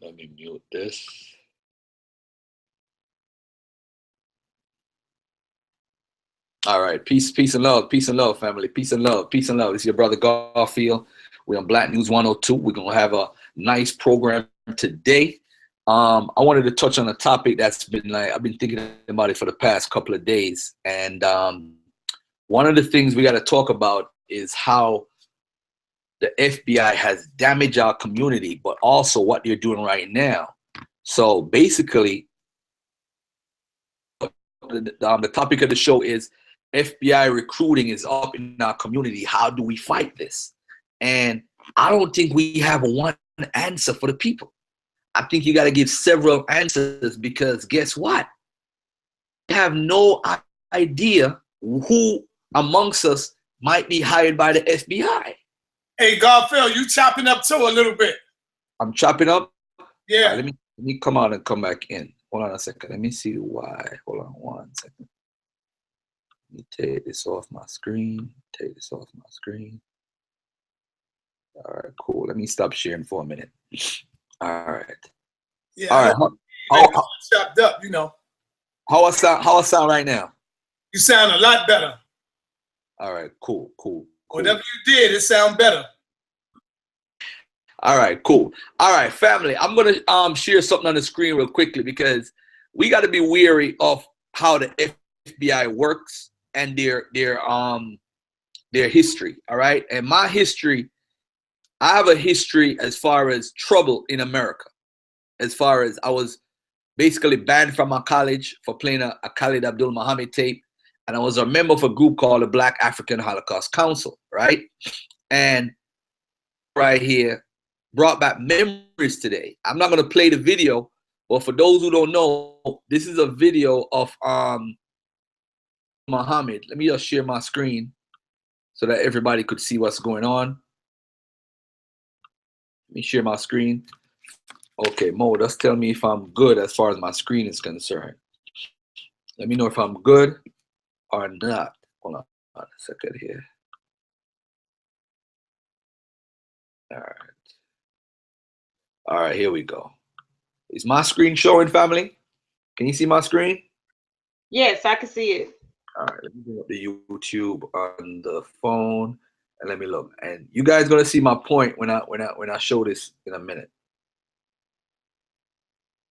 Let me mute this. All right, peace and love, family. Peace and love, peace and love. This is your brother Garfield. We're on Black News 102. We're gonna have a nice program today. I wanted to touch on a topic that's been like I've been thinking about it for the past couple of days, and one of the things we got to talk about is how the FBI has damaged our community, but also what they're doing right now. So basically, the topic of the show is FBI recruiting is up in our community. How do we fight this? And I don't think we have one answer for the people. I think you got to give several answers, because guess what? We have no idea who amongst us might be hired by the FBI. Hey, Garfield, you chopping up too a little bit. I'm chopping up? Yeah. Right, let me come out and come back in. Hold on a second. Let me see why. Hold on 1 second. Let me take this off my screen. Take this off my screen. All right, cool. Let me stop sharing for a minute. All right. Yeah. All right. Chopped up, you know. How I sound right now? You sound a lot better. All right, cool. Whatever you did, it sound better. All right, cool. All right, family. I'm gonna share something on the screen real quickly, because we got to be wary of how the FBI works and their history. All right, and my history, I have a history as far as trouble in America. As far as I was basically banned from my college for playing a Khalid Abdul Muhammad tape, and I was a member of a group called the Black African Holocaust Council, right? And right here brought back memories today. I'm not going to play the video, but for those who don't know, this is a video of Muhammad. Let me just share my screen so that everybody could see what's going on. Let me share my screen. Okay, Mo, just tell me if I'm good as far as my screen is concerned. Let me know if I'm good or not. Hold on a second here. All right, here we go. Is my screen showing, family? Can you see my screen? Yes, I can see it. All right, let me bring up the YouTube on the phone and let me look. And you guys gonna see my point when I show this in a minute.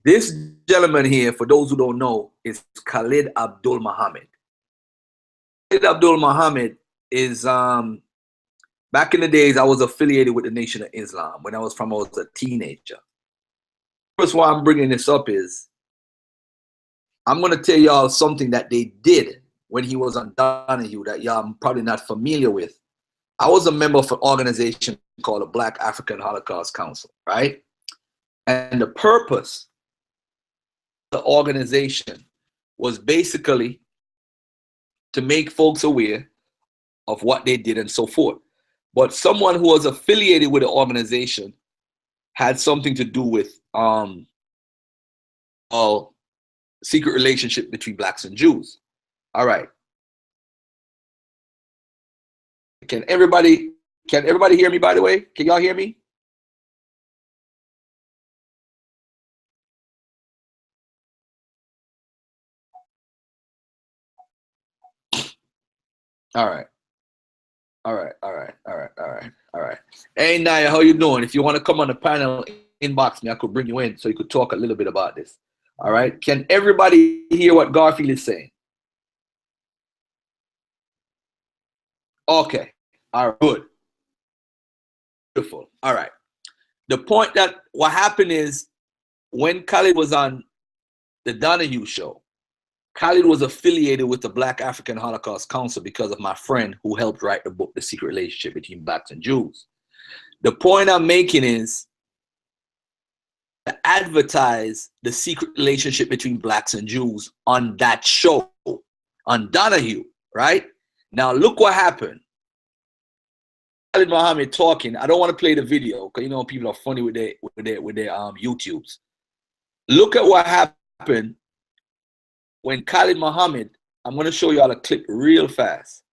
This gentleman here, for those who don't know, is Khalid Abdul Muhammad. Khalid Abdul Muhammad is back in the days, I was affiliated with the Nation of Islam when I was a teenager. First, why I'm bringing this up is I'm going to tell y'all something that they did when he was on Donahue that y'all probably not familiar with. I was a member of an organization called the Black African Holocaust Council, right? And the purpose of the organization was basically to make folks aware of what they did and so forth. But someone who was affiliated with the organization had something to do with a secret relationship between blacks and Jews. All right. Can everybody hear me, by the way? Can y'all hear me? All right. Hey, Naya, how you doing? If you want to come on the panel, inbox me. I could bring you in so you could talk a little bit about this. All right. Can everybody hear what Garfield is saying? Okay. All right. Good. Beautiful. All right. The point that what happened is when Khalid was on the Donahue show, Khalid was affiliated with the Black African Holocaust Council because of my friend who helped write the book, The Secret Relationship Between Blacks and Jews. The point I'm making is to advertise the secret relationship between blacks and Jews on that show, on Donahue, right? Now look what happened. Khalid Muhammad talking. I don't want to play the video because you know people are funny with their YouTubes. Look at what happened when Khalid Muhammad, I'm going to show you all a clip real fast,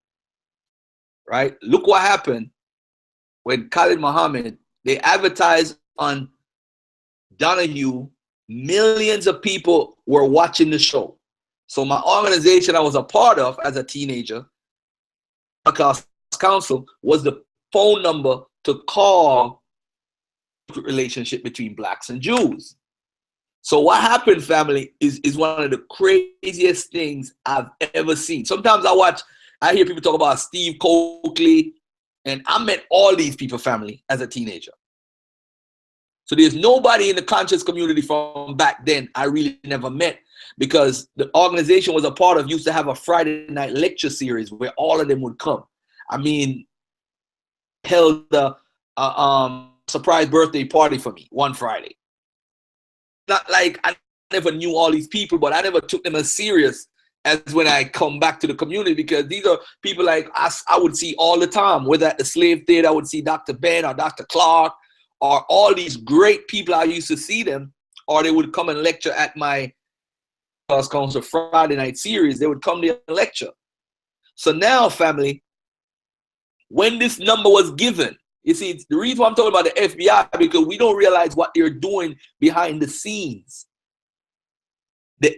right? Look what happened when Khalid Muhammad, they advertised on Donahue, millions of people were watching the show. So my organization I was a part of as a teenager, Holocaust Council, was the phone number to call the relationship between blacks and Jews. So what happened, family, is one of the craziest things I've ever seen. Sometimes I hear people talk about Steve Coakley, and I met all these people, family, as a teenager. So there's nobody in the conscious community from back then I really never met, because the organization was a part of used to have a Friday night lecture series where all of them would come. I mean, held a surprise birthday party for me one Friday. Not like I never knew all these people, but I never took them as serious as when I come back to the community, because these are people like I would see all the time. Whether at the Slave Theater, I would see Dr. Ben or Dr. Clark, or all these great people I used to see them, or they would come and lecture at my Holocaust Council Friday night series. They would come there and lecture. So now, family, when this number was given, you see, the reason why I'm talking about the FBI, because we don't realize what they're doing behind the scenes. The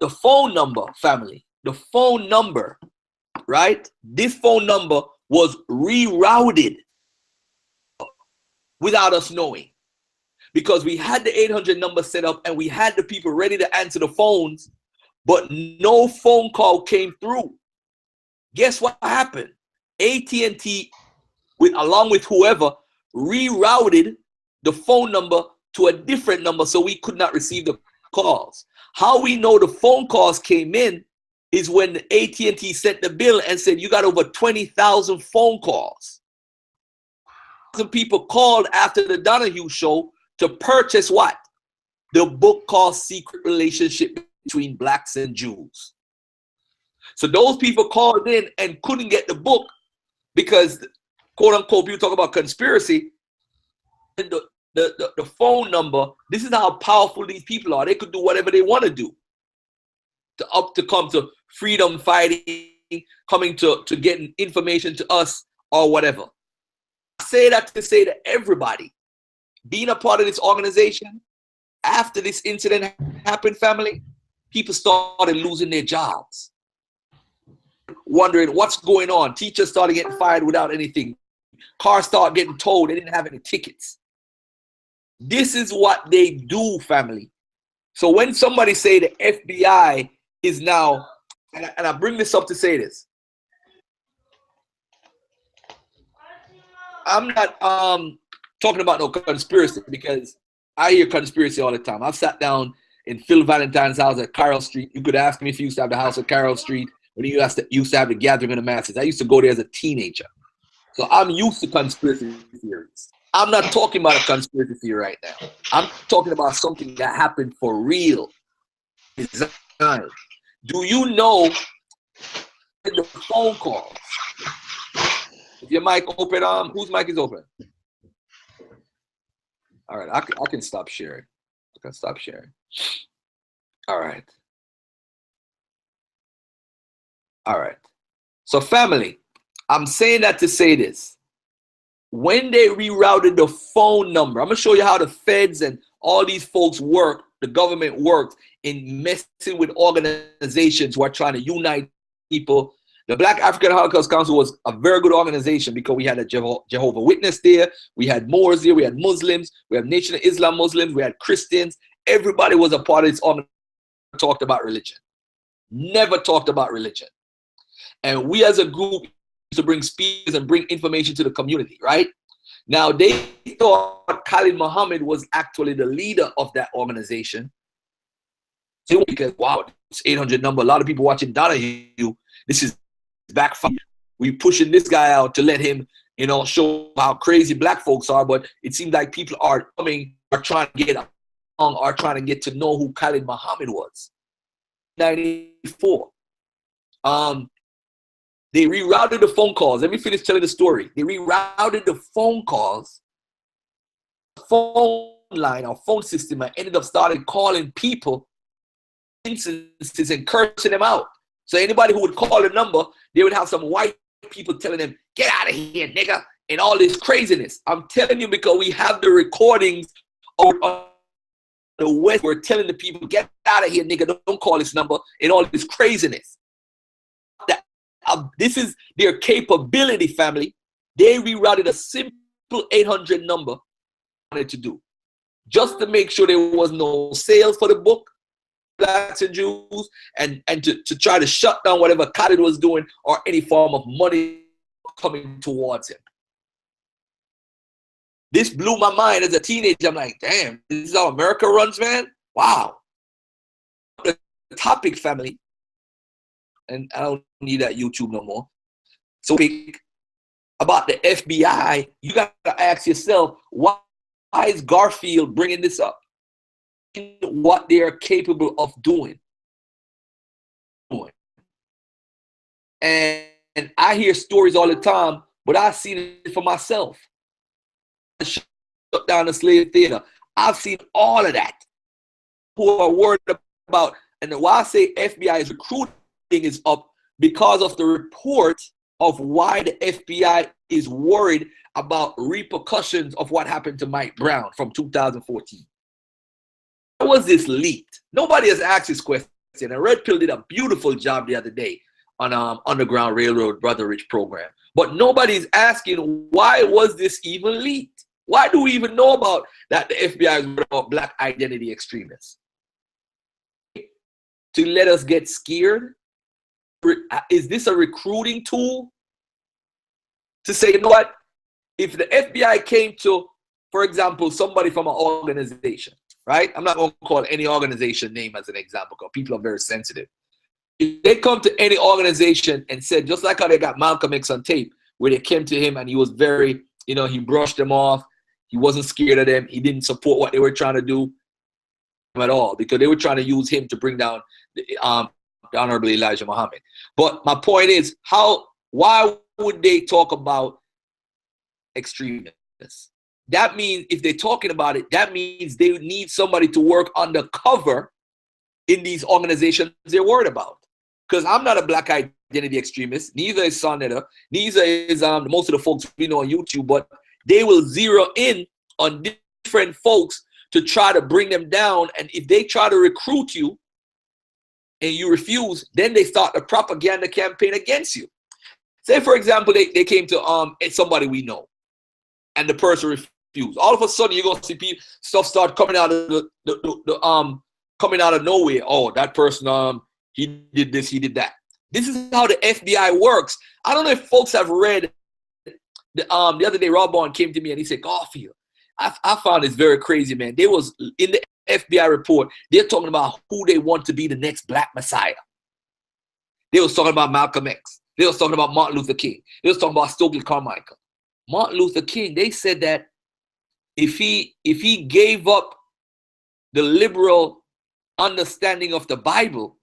the phone number, family, the phone number, right? This phone number was rerouted without us knowing, because we had the 800 number set up and we had the people ready to answer the phones, but no phone call came through. Guess what happened? AT&T, along with whoever, rerouted the phone number to a different number so we could not receive the calls. How we know the phone calls came in is when the AT&T sent the bill and said, you got over 20,000 phone calls. Some people called after the Donahue show to purchase what? The book called Secret Relationship Between Blacks and Jews. So those people called in and couldn't get the book because, quote unquote, people talk about conspiracy. The phone number, this is how powerful these people are. They could do whatever they want to do to come to freedom fighting, coming to getting information to us or whatever. I say that to say to everybody, being a part of this organization, after this incident happened, family, people started losing their jobs, wondering what's going on. Teachers started getting fired without anything. Cars started getting towed. They didn't have any tickets. This is what they do, family. So when somebody say the FBI is now, and I bring this up to say this, I'm not talking about no conspiracy, because I hear conspiracy all the time. I've sat down in Phil Valentine's house at Carroll Street. You could ask me if he used to have the house at Carroll Street when he used to have the gathering of the masses. I used to go there as a teenager. So I'm used to conspiracy theories. I'm not talking about a conspiracy theory right now. I'm talking about something that happened for real. Do you know the phone calls? Is your mic open? Whose mic is open? All right, I can stop sharing. I can stop sharing. All right. All right. So family, I'm saying that to say this. When they rerouted the phone number, I'm going to show you how the feds and all these folks work, the government worked in messing with organizations who are trying to unite people. The Black African Holocaust Council was a very good organization because we had a Jehovah's Witness there, we had Moors there, we had Muslims, we had Nation of Islam Muslims, we had Christians. Everybody was a part of this organization. Talked about religion. Never talked about religion. And we as a group to bring speakers and bring information to the community, right? Now, they thought Khalid Muhammad was actually the leader of that organization. Because, wow, it's 800 number. A lot of people watching Donahue. This is backfire. We pushing this guy out to let him, show how crazy black folks are. But it seems like people are trying to get along, are trying to get to know who Khalid Muhammad was. 94. They rerouted the phone calls. Let me finish telling the story. They rerouted the phone calls, phone line, or phone system, and ended up starting calling people instances and cursing them out. So anybody who would call a number, they would have some white people telling them, "Get out of here, nigga," and all this craziness. I'm telling you because we have the recordings on the West were telling the people, get out of here, nigga, don't call this number, and all this craziness. This is their capability, family. They rerouted a simple 800 number wanted to do, just to make sure there was no sales for the book, Blacks and Jews, and to try to shut down whatever Khalid was doing or any form of money coming towards him. This blew my mind as a teenager. I'm like, damn, this is how America runs, man? Wow. The topic, family, and I don't need that YouTube no more. So about the FBI, you got to ask yourself, why is Garfield bringing this up? What they are capable of doing. And I hear stories all the time, but I've seen it for myself. Shut down the slave theater. I've seen all of that. Who are worried about, and why I say FBI is recruiting is up because of the report of why the FBI is worried about repercussions of what happened to Mike Brown from 2014. How was this leaked? Nobody has asked this question. And Red Pill did a beautiful job the other day on Underground Railroad Brother Rich program. But nobody's asking, why was this even leaked? Why do we even know about that the FBI is worried about black identity extremists? To let us get scared? Is this a recruiting tool? To say, you know what? If the FBI came to, for example, somebody from an organization, right? I'm not going to call any organization name as an example because people are very sensitive. If they come to any organization and said, just like how they got Malcolm X on tape, where they came to him and he was very, he brushed them off. He wasn't scared of them. He didn't support what they were trying to do at all because they were trying to use him to bring down the Honorable Elijah Muhammad. But my point is, why would they talk about extremists? That means if they're talking about it, that means they need somebody to work undercover in these organizations they're worried about. Because I'm not a black identity extremist, neither is Sonetta, neither is most of the folks we know on YouTube, but they will zero in on different folks to try to bring them down. And if they try to recruit you and you refuse, then they start a propaganda campaign against you. Say, for example, they came to somebody we know and the person refused. All of a sudden, you're going to see people, stuff start coming out of coming out of nowhere. Oh, that person, he did this, he did that. This is how the FBI works. I don't know if folks have read the other day, Rob Bond came to me and he said, Garfield, I found this very crazy, man. They was in the FBI report, they're talking about who they want to be the next black messiah. They was talking about Malcolm X. They was talking about Martin Luther King. They was talking about Stokely Carmichael. Martin Luther King, they said that if he gave up the liberal understanding of the Bible,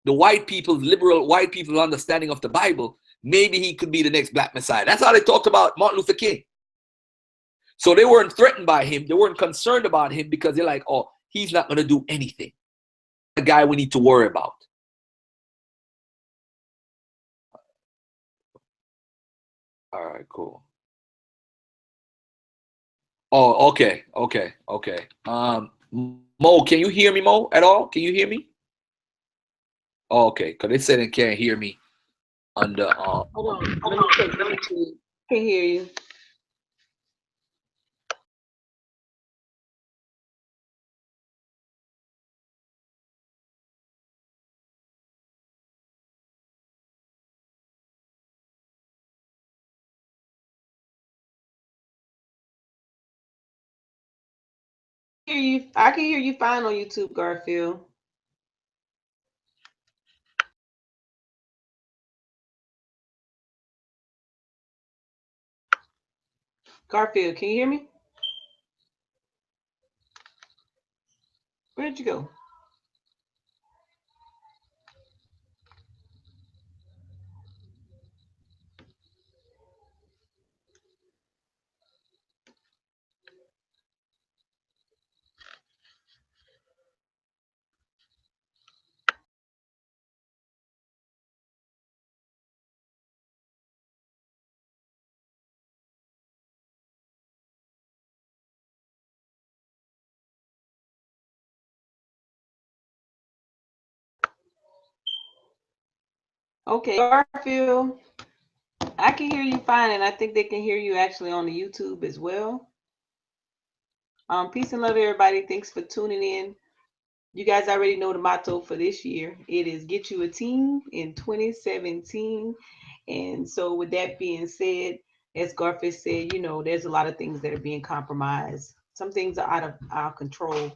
the liberal white people's understanding of the Bible, maybe he could be the next black messiah. That's how they talked about Martin Luther King. So they weren't threatened by him. They weren't concerned about him because they're like, oh, he's not going to do anything. The guy we need to worry about. All right, cool. Oh, okay. Mo, can you hear me, Mo, at all? Can you hear me? Oh, okay, because they said they can't hear me on the Hold on. Let me check. Let me see. Can hear you. I can hear you fine on YouTube, Garfield. Garfield, can you hear me? Where'd you go? Okay, Garfield, I can hear you fine, and I think they can hear you actually on the YouTube as well. Peace and love, everybody. Thanks for tuning in. You guys already know the motto for this year. It is get you a team in 2017. And so with that being said, as Garfield said, you know, there's a lot of things that are being compromised. Some things are out of our control.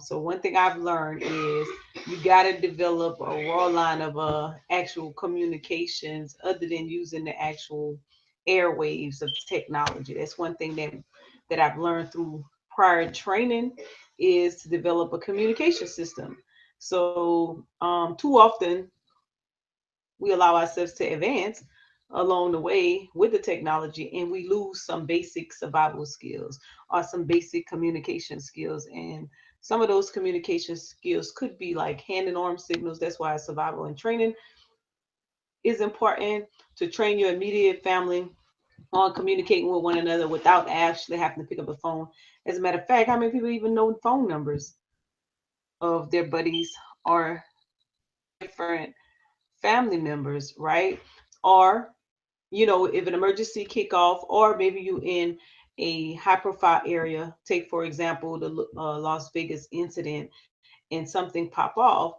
So one thing I've learned is you got to develop a raw line of actual communications other than using the actual airwaves of technology. That's one thing that I've learned through prior training is to develop a communication system. So too often we allow ourselves to advance along the way with the technology and we lose some basic survival skills or some basic communication skills. And some of those communication skills could be like hand and arm signals. That's why survival and training is important, to train your immediate family on communicating with one another without actually having to pick up the phone. As a matter of fact, how many people even know phone numbers of their buddies or different family members, right? Or, you know, if an emergency kick off, or maybe you in a high profile area, take for example the Las Vegas incident, and something pop off,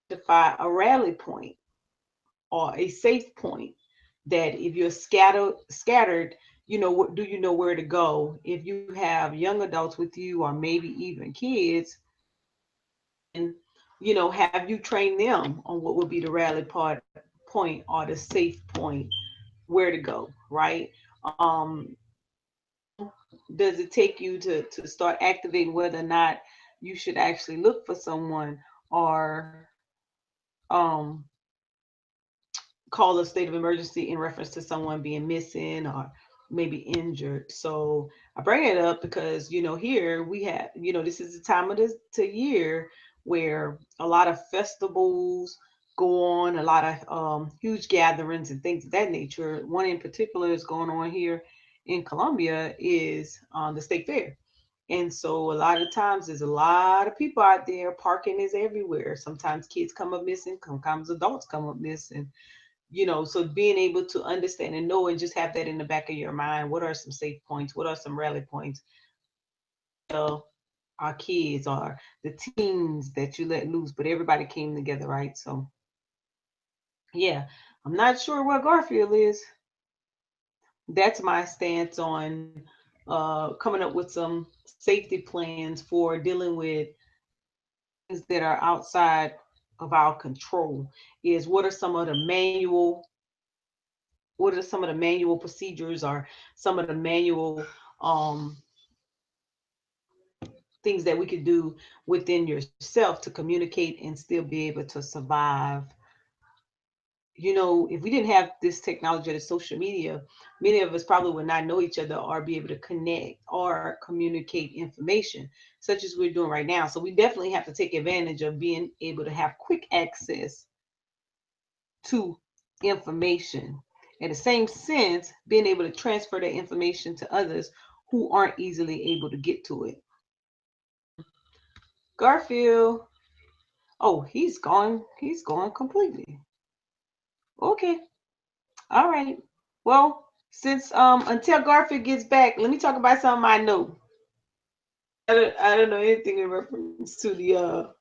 to find a rally point or a safe point that if you're scattered, you know, do you know where to go? If you have young adults with you or maybe even kids, and you know, have you trained them on what would be the rally point or the safe point, where to go, right? um does it take you to start activating whether or not you should actually look for someone, or um call a state of emergency in reference to someone being missing or maybe injured? So I bring it up because, you know, here we have, you know, this is the time of the year where a lot of festivals go on, a lot of huge gatherings and things of that nature. One in particular is going on here in Colombia is the state fair. And so a lot of times there's a lot of people out there. Parking is everywhere. Sometimes kids come up missing, sometimes adults come up missing, you know. So being able to understand and know and just have that in the back of your mind, what are some safe points, what are some rally points, our kids or the teams that you let loose, but everybody came together, right? So yeah, I'm not sure where Garfield is. That's my stance on coming up with some safety plans for dealing with things that are outside of our control. Is what are some of the manual procedures or some of the manual um, things that we could do within yourself to communicate and still be able to survive? You know, if we didn't have this technology or the social media, many of us probably would not know each other or be able to connect or communicate information such as we're doing right now. So we definitely have to take advantage of being able to have quick access to information. In the same sense, being able to transfer that information to others who aren't easily able to get to it. Garfield, oh, he's gone. He's gone completely. Okay. All right. Well, since until Garfield gets back, let me talk about something I know. I don't know anything in reference to the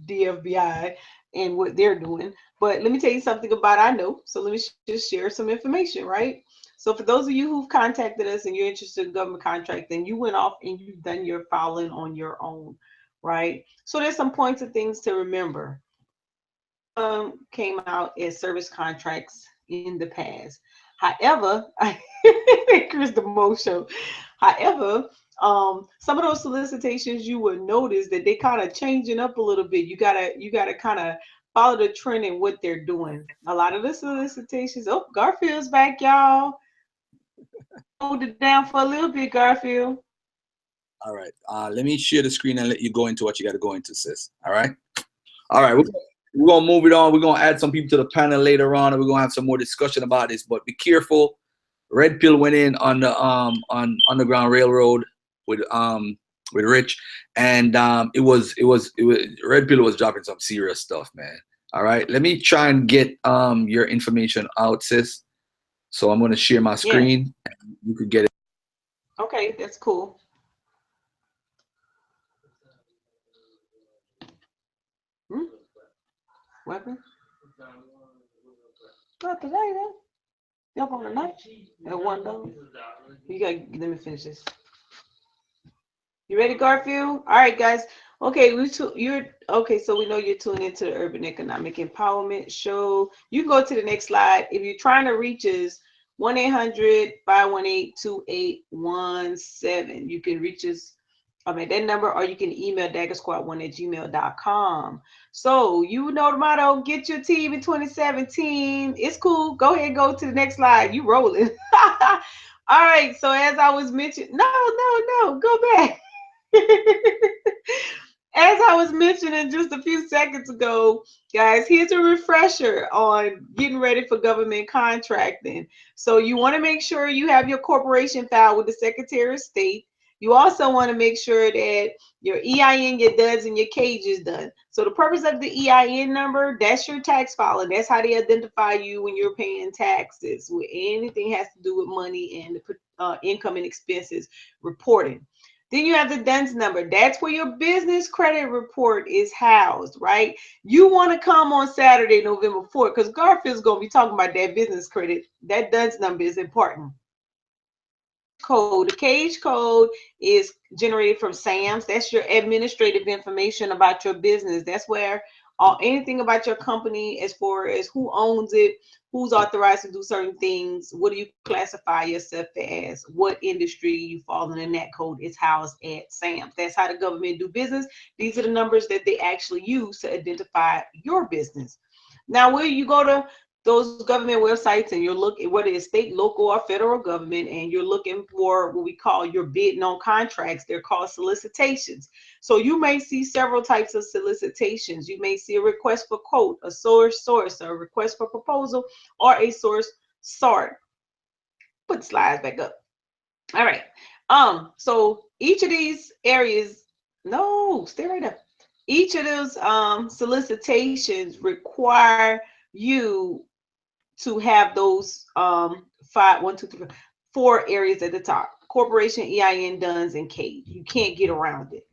DFBI and what they're doing, but let me tell you something about I know. So let me just share some information, right? So for those of you who've contacted us and you're interested in government contract, then you went off and you've done your filing on your own, right? So there's some points of things to remember. Came out as service contracts in the past. However, Chris the Mo show. However, some of those solicitations you would notice that they kind of changing up a little bit. You gotta kind of follow the trend in what they're doing. A lot of the solicitations. Oh, Garfield's back, y'all. Hold it down for a little bit, Garfield. All right. Let me share the screen and let you go into what you got to go into, sis. All right. All right. We're gonna move it on. We're gonna add some people to the panel later on, and we're gonna have some more discussion about this. But be careful. Red Pill went in on the on Underground Railroad with Rich, and it was Red Pill was dropping some serious stuff, man. All right. Let me try and get your information out, sis. So I'm going to share my screen. Yeah. And you could get it. Okay, that's cool. Weapon? Not today, then. Y'all on the night? At $1. You got. Let me finish this. You ready, Garfield? All right, guys. Okay, you're okay. So we know you're tuning into the Urban Economic Empowerment Show. You can go to the next slide. If you're trying to reach us, 1-800-518-2817. You can reach us at that number, or you can email daggersquad1@gmail.com. So you know the motto: get your team in 2017. It's cool. Go ahead and go to the next slide. You rolling. All right. So as I was mentioning, no, go back. As I was mentioning just a few seconds ago, guys, here's a refresher on getting ready for government contracting. So you want to make sure you have your corporation filed with the Secretary of State. You also want to make sure that your EIN, your DUNS, and your CAGE is done. So the purpose of the EIN number, that's your tax filer. That's how they identify you when you're paying taxes. With anything has to do with money and the income and expenses reporting. Then you have the DUNS number. That's where your business credit report is housed, right? You want to come on Saturday, November 4th, because Garfield's going to be talking about that business credit. That DUNS number is important. Code. The CAGE code is generated from SAMS. That's your administrative information about your business. That's where anything about your company, as far as who owns it, who's authorized to do certain things, what do you classify yourself as, what industry you fall in that code, is housed at SAMS. That's how the government do business. These are the numbers that they actually use to identify your business. Now, where you go to those government websites and you're looking, whether it's state, local, or federal government, and you're looking for what we call your bidding on contracts, they're called solicitations. So you may see several types of solicitations. You may see a request for quote, a source, a request for proposal, or a source sort. Put the slides back up. All right. So each of these areas, no, stay right there. Each of those solicitations require you to have those 4 areas at the top: corporation, EIN, DUNS, and CAGE. You can't get around it,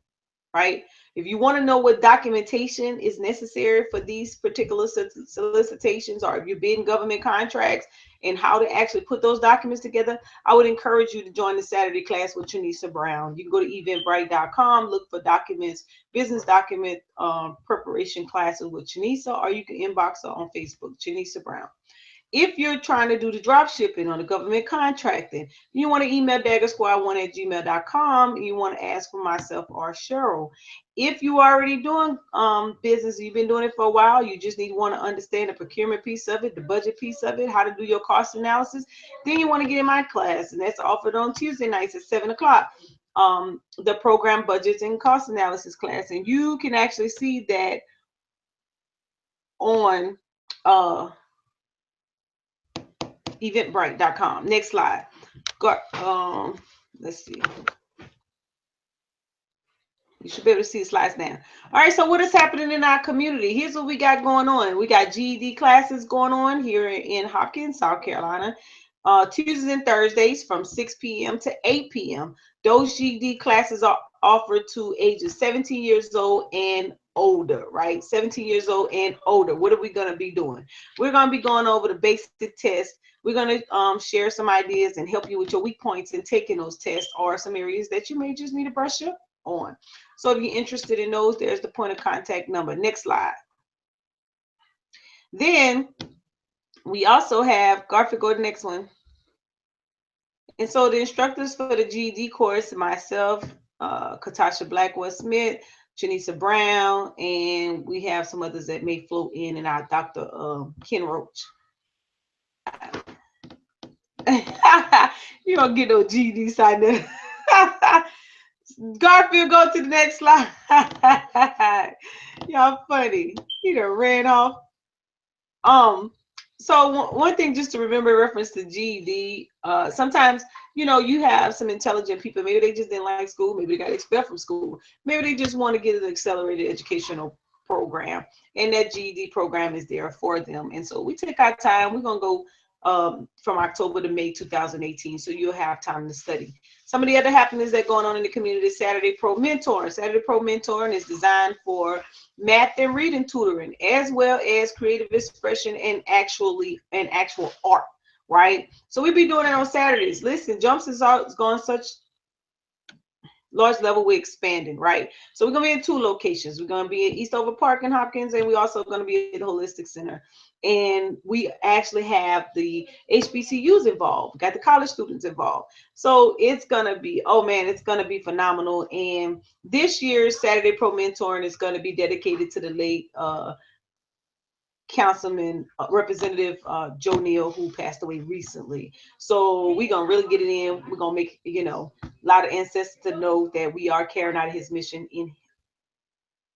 right? If you want to know what documentation is necessary for these particular solicitations, or if you're bidding government contracts and how to actually put those documents together, I would encourage you to join the Saturday class with Janisa Brown. You can go to eventbrite.com, look for documents, business document preparation classes with Janisa, or you can inbox her on Facebook, Janisa Brown. If you're trying to do the drop shipping on the government contracting, you want to email daggersquad1@gmail.com. You want to ask for myself or Cheryl. If you already doing business, you've been doing it for a while, you just want to understand the procurement piece of it, the budget piece of it, how to do your cost analysis, then you want to get in my class, and that's offered on Tuesday nights at 7 o'clock. The program budgets and cost analysis class, and you can actually see that on eventbrite.com. Next slide. Let's see. You should be able to see the slides now. All right, so what is happening in our community? Here's what we got going on. We got GED classes going on here in Hopkins, South Carolina, Tuesdays and Thursdays from 6 p.m. to 8 p.m. Those GED classes are offered to ages 17 years old and older, right? 17 years old and older. What are we going to be doing? We're going to be going over the basic test. We're going to share some ideas and help you with your weak points in taking those tests, or some areas that you may just need to brush up on. So if you're interested in those, there's the point of contact number. Next slide. Then we also have, Garfield, go to the next one. And so the instructors for the GED course, myself, Katasha Blackwell-Smith, Janisa Brown, and we have some others that may float in and out, Dr. Ken Roach. You don't get no GED signed up. Garfield, go to the next slide. Y'all funny. He done ran off. So one thing just to remember in reference to GED, sometimes, you have some intelligent people. Maybe they just didn't like school. Maybe they got expelled from school. Maybe they just want to get an accelerated educational program, and that GED program is there for them. And so we take our time. We're going to go from October to May 2018, so you'll have time to study. Some of the other happenings that are going on in the community is Saturday Pro Mentoring. Saturday Pro Mentoring is designed for math and reading tutoring, as well as creative expression and actual art, right? So we be doing it on Saturdays. Listen, Jumps is going such large level, we're expanding, right? So we're gonna be in 2 locations. We're gonna be at Eastover Park in Hopkins, and we also gonna be at the Holistic Center. And we actually have the HBCUs involved, got the college students involved. So it's gonna be, oh man, it's gonna be phenomenal. And this year's Saturday Pro Mentoring is gonna be dedicated to the late Councilman Representative Joe Neal, who passed away recently. So we're gonna really get it in. We're gonna make, you know, a lot of ancestors to know that we are carrying out his mission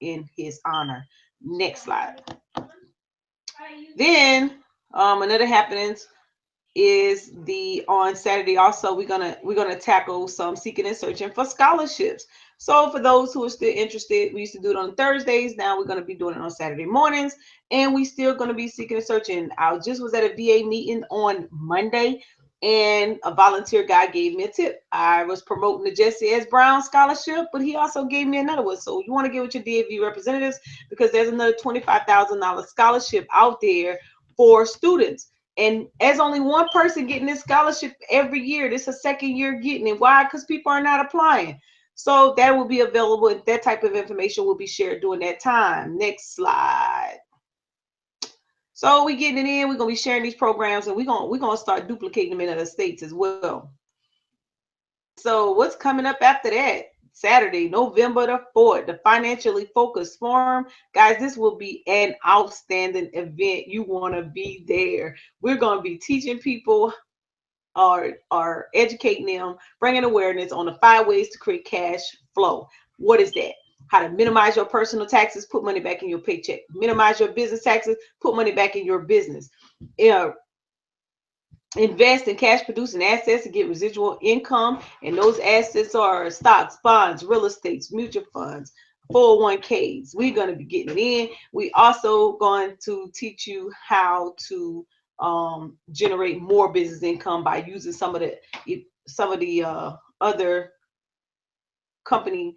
in his honor. Next slide. Then another happenings is on Saturday also we're gonna tackle some seeking and searching for scholarships. So for those who are still interested, we used to do it on Thursdays. Now we're going to be doing it on Saturday mornings, and we still going to be seeking and searching. I just was at a VA meeting on Monday, and a volunteer guy gave me a tip. I was promoting the Jesse S. Brown scholarship, but he also gave me another one. So you want to get with your DFV representatives, because there's another $25,000 scholarship out there for students. And as only one person getting this scholarship every year, this is a second year getting it. Why? Because people are not applying. So that will be available. That type of information will be shared during that time. Next slide. So we getting it in. We're gonna be sharing these programs, and we're gonna start duplicating them in other states as well. So what's coming up after that? Saturday, November the 4th, the Financially Focused Forum. Guys, this will be an outstanding event. You want to be there. We're going to be teaching people or educating them, bringing awareness on the 5 ways to create cash flow. What is that? How to minimize your personal taxes, put money back in your paycheck. Minimize your business taxes, put money back in your business. Invest in cash producing assets to get residual income, and those assets are stocks, bonds, real estates, mutual funds, 401ks. We're going to be getting it in. We also going to teach you how to generate more business income by using some of the other company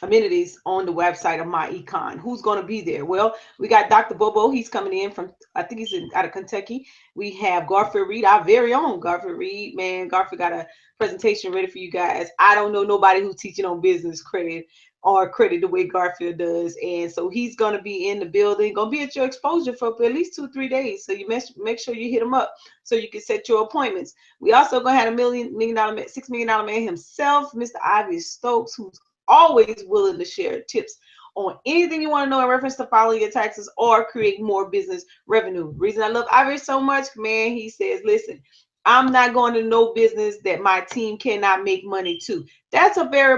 amenities on the website of MyEcon. Who's going to be there? Well, we got Dr. Bobo. He's coming in from, I think he's out of Kentucky. We have Garfield Reed, our very own Garfield Reed. Man, Garfield got a presentation ready for you guys. I don't know nobody who's teaching on business credit the way Garfield does. And so he's going to be in the building, going to be at your exposure for at least 2-3 days. So you make sure you hit him up so you can set your appointments. We also going to have $6 million man himself, Mr. Ivy Stokes, who's always willing to share tips on anything you want to know in reference to filing your taxes or create more business revenue. The reason I love Ivy so much, man, he says, listen, I'm not going to no business that my team cannot make money to. That's a very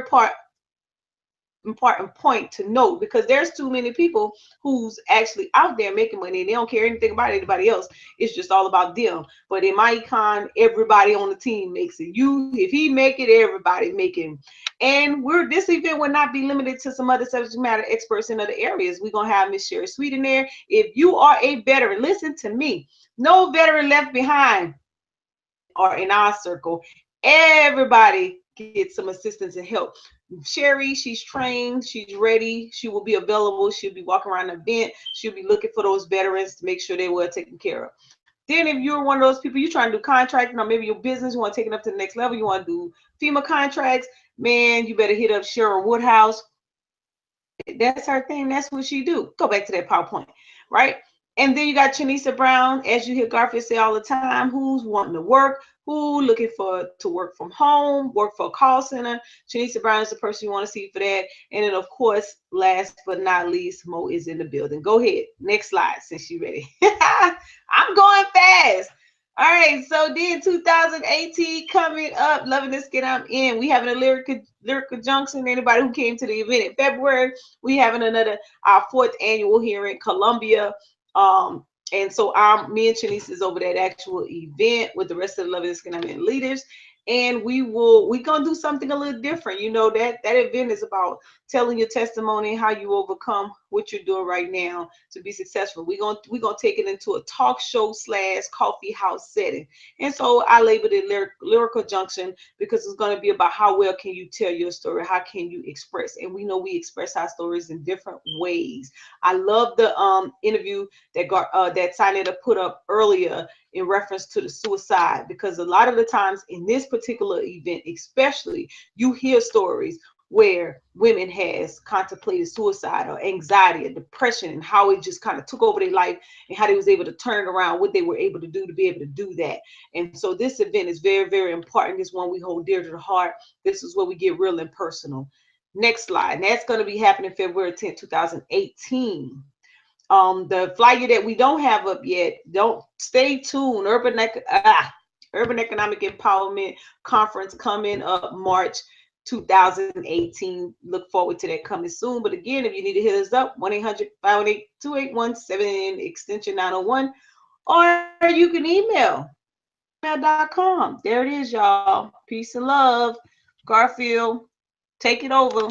important point to note, because there's too many people who's actually out there making money and they don't care anything about anybody else. It's just all about them. But in MyEcon, everybody on the team makes it. If he make it, everybody making. And this event will not be limited to some other subject matter experts in other areas. We're gonna have Miss Sherry Sweet in there. If you are a veteran, listen to me. No veteran left behind or in our circle. Everybody gets some assistance and help. Sherry, she's trained, she's ready, she will be available, she'll be walking around the event, she'll be looking for those veterans to make sure they were taken care of. Then if you're one of those people, you're trying to do contracting, or maybe your business, you want to take it up to the next level, you want to do FEMA contracts, man, you better hit up Cheryl Woodhouse. That's her thing. That's what she do. Go back to that PowerPoint, right? And then you got Chanisa Brown, as you hear Garfield say all the time, who's wanting to work, who looking to work from home, work for a call center. Chanisa Brown is the person you want to see for that. And then, of course, last but not least, Mo is in the building. Go ahead. Next slide, since you're ready. I'm going fast. All right, so then 2018 coming up, loving this get I'm in. We having a lyrical junction. Anybody who came to the event in February, we having our 4th annual here in Columbia. And so me and Chanice is over that actual event with the rest of the Loving This Get I'm in leaders. And we're gonna do something a little different. You know, that event is about telling your testimony, how you overcome what you're doing right now to be successful. We're gonna take it into a talk show / coffee house setting. And so I labeled it Lyrical Junction, because it's going to be about how well can you tell your story, how can you express. And we know we express our stories in different ways. I love the interview that Sinetta put up earlier in reference to the suicide, because a lot of the times in this particular event especially, you hear stories where women has contemplated suicide or anxiety or depression, and how it just kind of took over their life, and how they was able to turn around, what they were able to do to be able to do that. And so this event is very, very important. This one we hold dear to the heart. This is where we get real and personal. Next slide. And that's going to be happening February 10th, 2018. The flyer that we don't have up yet, don't stay tuned. Urban Economic Empowerment Conference coming up March 2018. Look forward to that coming soon. But again, if you need to hit us up, 1-800-518-2817, extension 901, or you can email gmail.com. There it is, y'all. Peace and love. Garfield, take it over.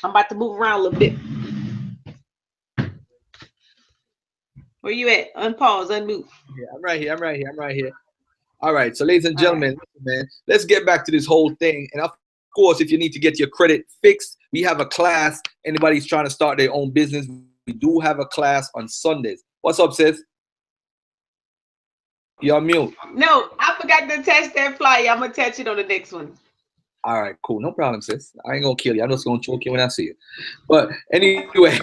I'm about to move around a little bit. Where you at? Unpause, unmute. Yeah, I'm right here. All right, so ladies and gentlemen, man, let's get back to this whole thing. And of course, if you need to get your credit fixed, we have a class. Anybody's trying to start their own business, we do have a class on Sundays. What's up, sis? You're on mute. No, I forgot to attach that flyer. I'm going to attach it on the next one. All right, cool. No problem, sis. I ain't going to kill you. I'm just going to choke you when I see you. But anyway,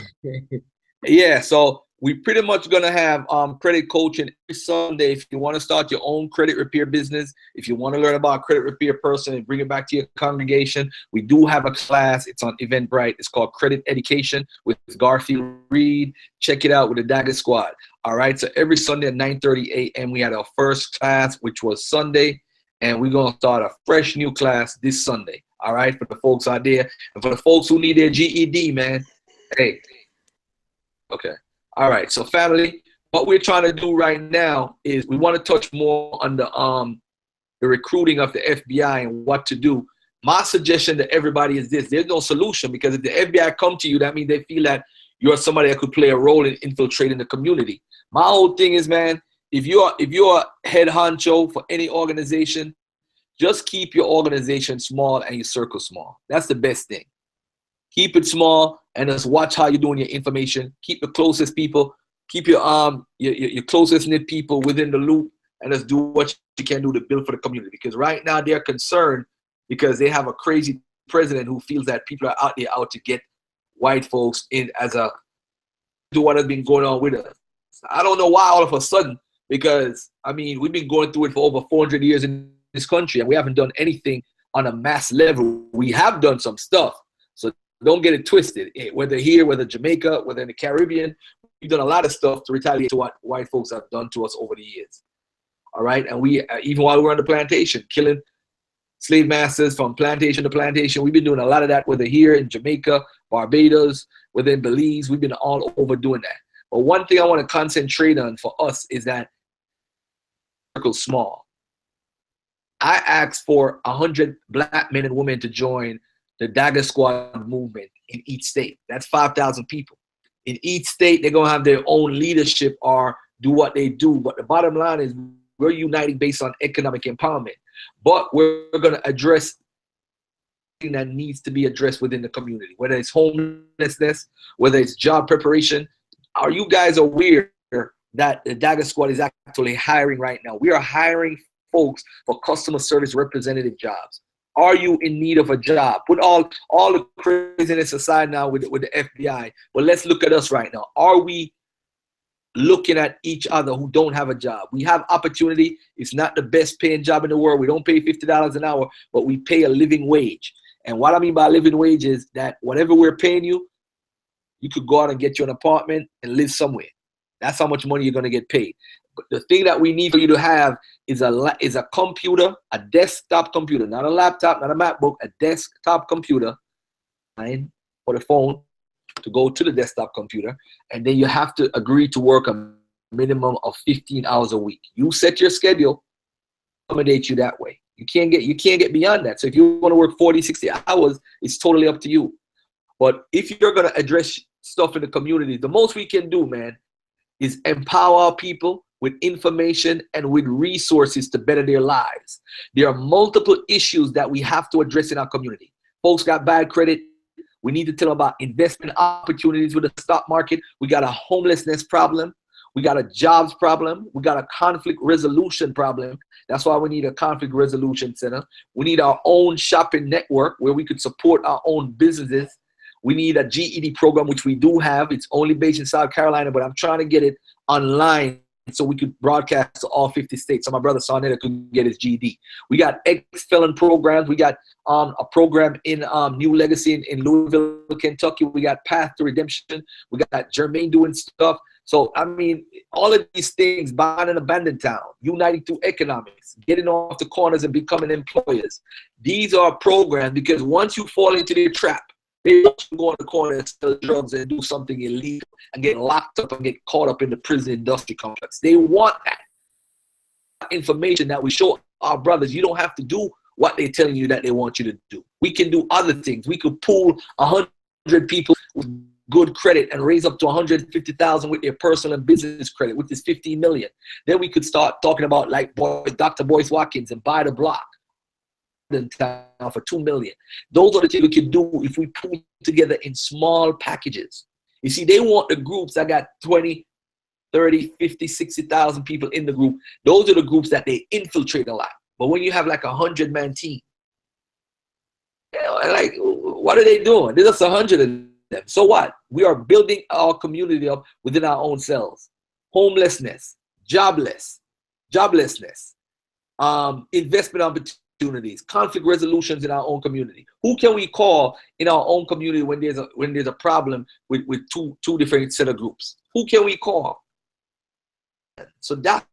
yeah, so we pretty much going to have credit coaching every Sunday. If you want to start your own credit repair business, if you want to learn about credit repair person and bring it back to your congregation, we do have a class. It's on Eventbrite. It's called Credit Education with Garfield Reed. Check it out with the Dagger Squad. All right, so every Sunday at 9:30 a.m. we had our first class, which was Sunday, and we're going to start a fresh new class this Sunday. All right, for the folks out there, and for the folks who need their GED, man, hey, okay. All right, so family, what we're trying to do right now is we want to touch more on the recruiting of the FBI and what to do. My suggestion to everybody is this: there's no solution, because if the FBI come to you, that means they feel that you're somebody that could play a role in infiltrating the community. My whole thing is, man, if you're head honcho for any organization, just keep your organization small and your circle small. That's the best thing. Keep it small and just watch how you're doing your information. Keep the closest people, keep your closest knit people within the loop, and just do what you can do to build for the community. Because right now they're concerned because they have a crazy president who feels that people are out there out to get white folks in as a do what has been going on with us. I don't know why all of a sudden, because I mean we've been going through it for over 400 years in this country and we haven't done anything on a mass level. We have done some stuff, so don't get it twisted. Whether here, whether Jamaica, whether in the Caribbean, we've done a lot of stuff to retaliate to what white folks have done to us over the years. All right, and we even while we were on the plantation, killing slave masters from plantation to plantation, we've been doing a lot of that. Whether here in Jamaica, Barbados, within Belize, we've been all over doing that. But one thing I want to concentrate on for us is that circle small. I asked for 100 black men and women to join the Dagger Squad movement in each state. That's 5,000 people. In each state, they're going to have their own leadership or do what they do. But the bottom line is we're uniting based on economic empowerment. But we're going to address things that needs to be addressed within the community, whether it's homelessness, whether it's job preparation. Are you guys aware that the Dagger Squad is actually hiring right now? We are hiring folks for customer service representative jobs. Are you in need of a job? Put all the craziness aside now with the FBI, but let's look at us right now. Are we looking at each other who don't have a job? We have opportunity. It's not the best paying job in the world. We don't pay $50 an hour, but we pay a living wage. And what I mean by living wage is that whatever we're paying you, you could go out and get you an apartment and live somewhere. That's how much money you're going to get paid. But the thing that we need for you to have is a computer, a desktop computer, not a laptop, not a MacBook, a desktop computer, and for the phone to go to the desktop computer. And then you have to agree to work a minimum of 15 hours a week. You set your schedule, accommodate you that way. You can't get beyond that. So if you want to work 40, 60 hours, it's totally up to you. But if you're going to address stuff in the community, the most we can do, man, is empower people with information and with resources to better their lives. There are multiple issues that we have to address in our community. Folks got bad credit. We need to tell them about investment opportunities with the stock market. We got a homelessness problem. We got a jobs problem. We got a conflict resolution problem. That's why we need a conflict resolution center. We need our own shopping network where we could support our own businesses. We need a GED program, which we do have. It's only based in South Carolina, but I'm trying to get it online so we could broadcast to all 50 states. So my brother Sonetta could get his GED. We got ex-felon programs. We got a program in New Legacy in Louisville, Kentucky. We got Path to Redemption. We got Jermaine doing stuff. So, I mean, all of these things, buying an abandoned town, uniting through economics, getting off the corners and becoming employers. These are programs because once you fall into their trap, they want you to go in the corner and sell drugs and do something illegal and get locked up and get caught up in the prison industry complex. They want that information that we show our brothers. You don't have to do what they're telling you that they want you to do. We can do other things. We could pool 100 people with good credit and raise up to 150,000 with their personal and business credit, which is 15 million. Then we could start talking about like Dr. Boyce Watkins and buy the block in town for 2 million. Those are the things we can do if we pull together in small packages. You see, they want the groups that got 20, 30, 50, 60,000 people in the group. Those are the groups that they infiltrate a lot. But when you have like 100-man team, you know, like, what are they doing? There's just 100 of them. So what? We are building our community up within our own selves. Homelessness, joblessness, investment opportunities, conflict resolutions in our own community. Who can we call in our own community when there's a problem with two different set of groups? Who can we call? So that's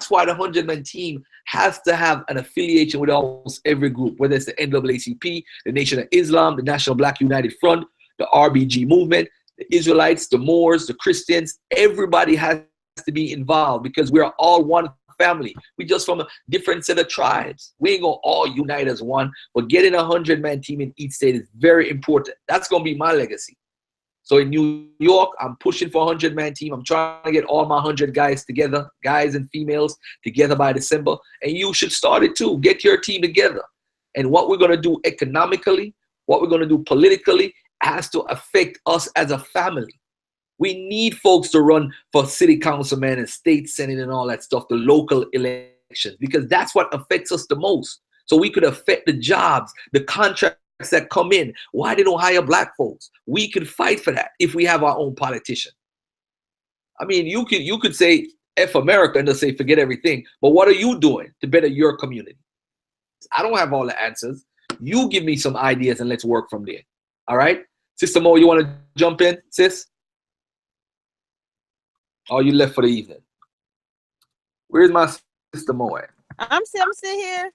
why the 100-man team has to have an affiliation with almost every group, whether it's the NAACP, the Nation of Islam, the National Black United Front, the RBG movement, the Israelites, the Moors, the Christians. Everybody has to be involved because we are all one family. We just from a different set of tribes. We ain't gonna all unite as one, but getting a 100-man team in each state is very important. That's gonna be my legacy. So in New York, I'm pushing for a 100-man team. I'm trying to get all my 100 guys together, guys and females together by December. And you should start it too. Get your team together. And what we're gonna do economically, what we're gonna do politically has to affect us as a family. We need folks to run for city councilman and state senate and all that stuff, the local elections, because that's what affects us the most. So we could affect the jobs, the contracts that come in. Why they don't hire black folks? We could fight for that if we have our own politician. I mean, you could say F America and they'll say forget everything, but what are you doing to better your community? I don't have all the answers. You give me some ideas and let's work from there. All right? Sister Mo, you want to jump in, sis? Oh, you left for the evening. Where's my Sister Mo at? I'm still here.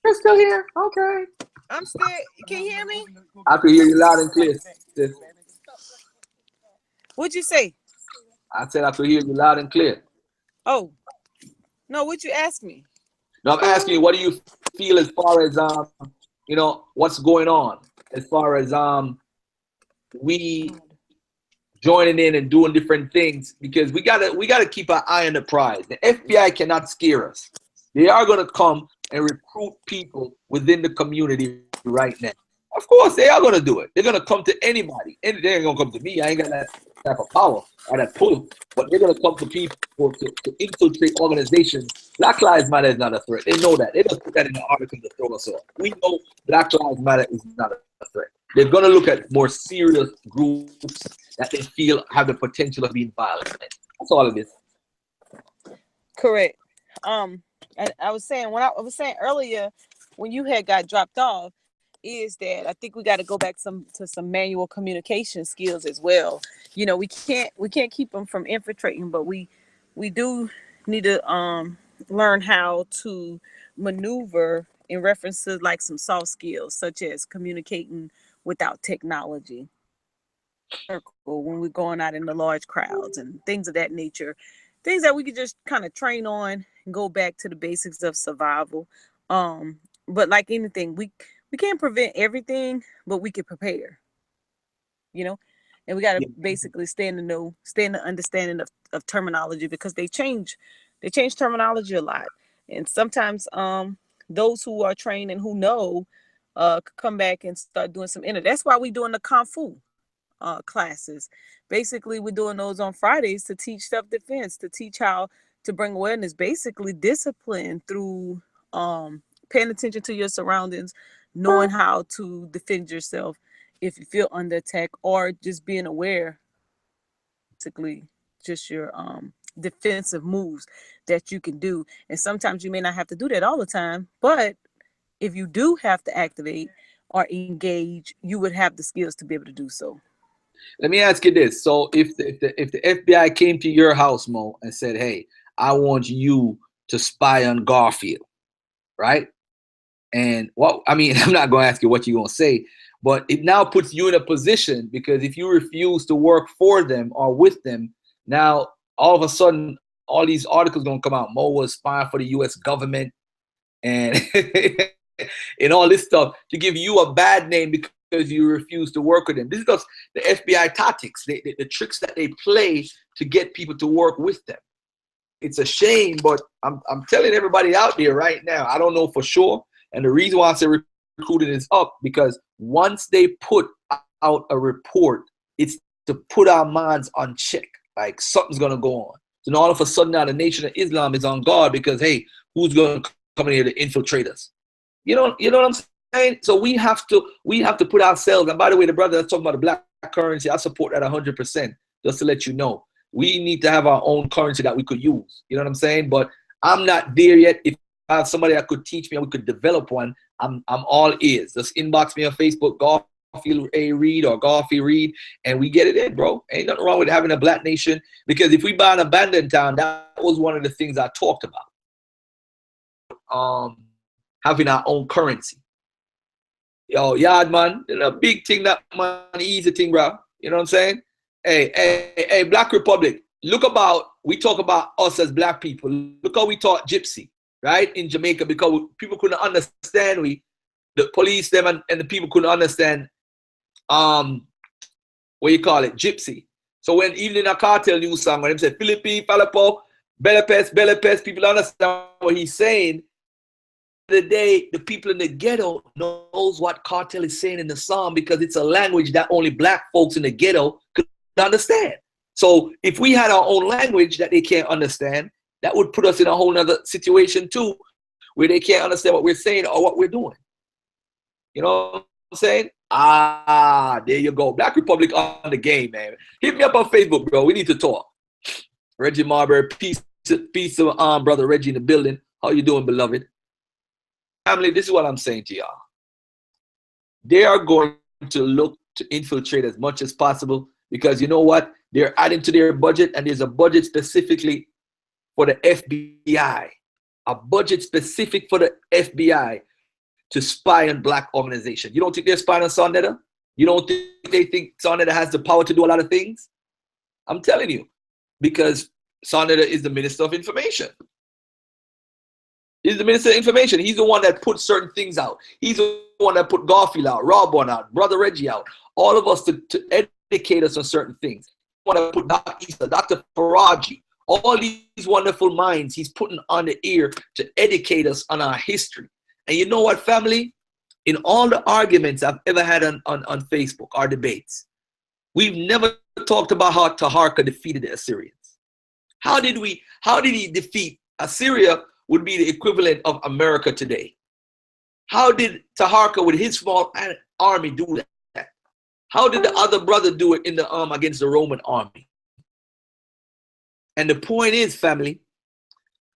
You're still here? Okay. I'm still. Can you hear me? I can hear you loud and clear, sis. What'd you say? I said I could hear you loud and clear. Oh, no. What'd you ask me? No, I'm asking you, what do you feel as far as what's going on as far as we joining in and doing different things, because we gotta keep our eye on the prize. The FBI cannot scare us. They are gonna come and recruit people within the community right now. Of course, they are gonna do it. They're gonna come to anybody. And they ain't gonna come to me. I ain't got that type of power or that pull. But they're gonna come to people to infiltrate organizations. Black Lives Matter is not a threat. They know that. They just put that in the article to throw us off. We know Black Lives Matter is not a threat. They're gonna look at more serious groups that they feel have the potential of being violent. That's all it is. Correct. And I was saying earlier when you had got dropped off is that I think we got to go back to some manual communication skills as well. You know, we can't keep them from infiltrating, but we do need to learn how to maneuver in reference to like some soft skills such as communicating without technology, when we're going out in the large crowds and things of that nature, things that we could just kind of train on and go back to the basics of survival. But like anything, we can't prevent everything, but we can prepare. You know, and we got to Yeah. basically stay in the understanding of terminology, because they change terminology a lot, and sometimes those who are trained and who know come back and start doing some inner. That's why we're doing the kung fu classes. Basically, we're doing those on Fridays to teach self-defense, to teach how to bring awareness, basically discipline through paying attention to your surroundings, knowing how to defend yourself if you feel under attack, or just being aware, basically just your defensive moves that you can do. And sometimes you may not have to do that all the time, but if you do have to activate or engage, you would have the skills to be able to do so. Let me ask you this. So if the FBI came to your house, Mo, and said, hey, I want you to spy on Garfield, right? And what I mean, I'm not going to ask you what you're going to say, but it now puts you in a position, because if you refuse to work for them or with them, now all of a sudden all these articles going to come out. Mo was spying for the U.S. government and and all this stuff to give you a bad name because you refuse to work with them. This is just the FBI tactics, the tricks that they play to get people to work with them. It's a shame, but I'm telling everybody out there right now, I don't know for sure. And the reason why I say recruiting is up, because once they put out a report, it's to put our minds on check. Like something's going to go on. So now all of a sudden now the Nation of Islam is on guard because, hey, who's going to come in here to infiltrate us? You know what I'm saying? So we have to put ourselves, and by the way, the brother that's talking about the black currency, I support that 100%, just to let you know. We need to have our own currency that we could use. You know what I'm saying? But I'm not there yet. If I have somebody that could teach me and we could develop one, I'm all ears. Just inbox me on Facebook, Garfield A. Reed or Garfield Reed, and we get it in, bro. Ain't nothing wrong with having a black nation, because if we buy an abandoned town, that was one of the things I talked about. Having our own currency. Yo, yard man, a big thing, that money, easy thing, bro. You know what I'm saying? Hey, Black Republic, we talk about us as black people. Look how we taught gypsy, right? In Jamaica, because people couldn't understand the police, them and the people couldn't understand what you call it, gypsy. So when even in a cartel news song, when they say Philippine, Falapo, Belepes, people understand what he's saying. The day the people in the ghetto knows what cartel is saying in the song, because it's a language that only black folks in the ghetto could understand. So if we had our own language that they can't understand, that would put us in a whole nother situation too, where they can't understand what we're saying or what we're doing. You know what I'm saying? There you go. Black Republic on the game, man. Hit me up on Facebook, bro. We need to talk. Reggie Marbury, peace of brother Reggie in the building. How you doing, beloved? Family, this is what I'm saying to y'all. They are going to look to infiltrate as much as possible, because you know what? They're adding to their budget, and there's a budget specifically for the FBI. A budget specific for the FBI to spy on black organizations. You don't think they're spying on Sonetta? You don't think they think Sonetta has the power to do a lot of things? I'm telling you, because Sonetta is the Minister of Information. He's the Minister of Information. He's the one that put certain things out. He's the one that put Garfield out, Rob one out, Brother Reggie out. All of us to educate us on certain things. He want to put Dr. Issa, Dr. Faraji, all these wonderful minds he's putting on the ear to educate us on our history. And you know what, family? In all the arguments I've ever had on Facebook, our debates, we've never talked about how Taharqa defeated the Assyrians. How did he defeat Assyria? Would be the equivalent of America today. How did Taharqa with his small army do that? How did the other brother do it in the against the Roman army? And the point is, family,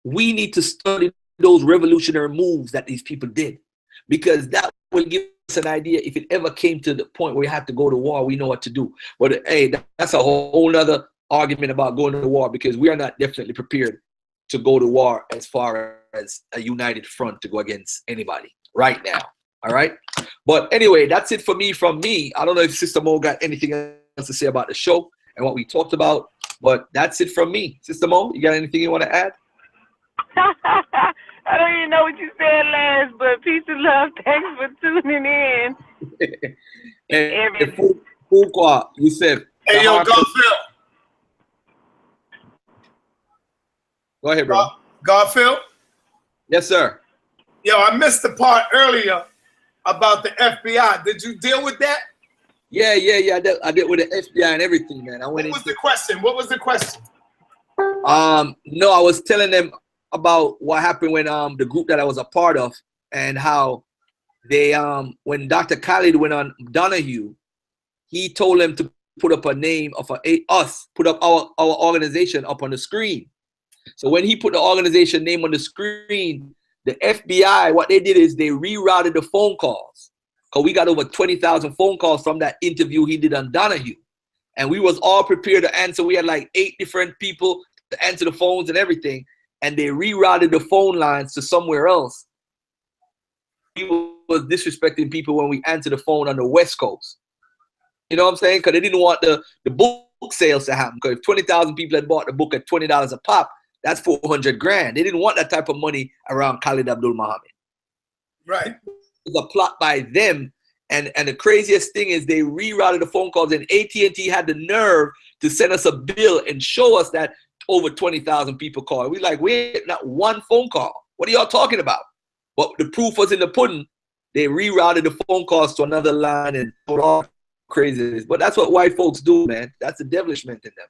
we need to study those revolutionary moves that these people did, because that will give us an idea if it ever came to the point where we have to go to war, we know what to do. But hey, that's a whole other argument about going to war, because we are not definitely prepared to go to war as far as a united front to go against anybody right now. All right. But anyway, that's it for me from me. I don't know if Sister Mo got anything else to say about the show and what we talked about, but that's it from me. Sister Mo, you got anything you want to add? I don't even know what you said last, but peace and love. Thanks for tuning in. And Fuqua, you said. Hey, yo, Garfield. Go ahead, bro. Garfield. Yes, sir. Yo, I missed the part earlier about the FBI. Did you deal with that? Yeah. I did with the FBI and everything, man. What was the question? What was the question? No, I was telling them about what happened when the group that I was a part of and how they when Dr. Khalid went on Donahue, he told them to put up a name of put up our organization up on the screen. So when he put the organization name on the screen, the FBI, what they did is they rerouted the phone calls. Because we got over 20,000 phone calls from that interview he did on Donahue. And we was all prepared to answer. We had like 8 different people to answer the phones and everything. And they rerouted the phone lines to somewhere else. He was disrespecting people when we answered the phone on the West Coast. You know what I'm saying? Because they didn't want the book sales to happen. Because if 20,000 people had bought the book at $20 a pop, that's 400 grand. They didn't want that type of money around Khalid Abdul Muhammad. Right. It was a plot by them. And the craziest thing is they rerouted the phone calls, and AT&T had the nerve to send us a bill and show us that over 20,000 people called. We like, we ain't not one phone call. What are y'all talking about? But the proof was in the pudding. They rerouted the phone calls to another line and put all craziness. But that's what white folks do, man. That's the devilishment in them.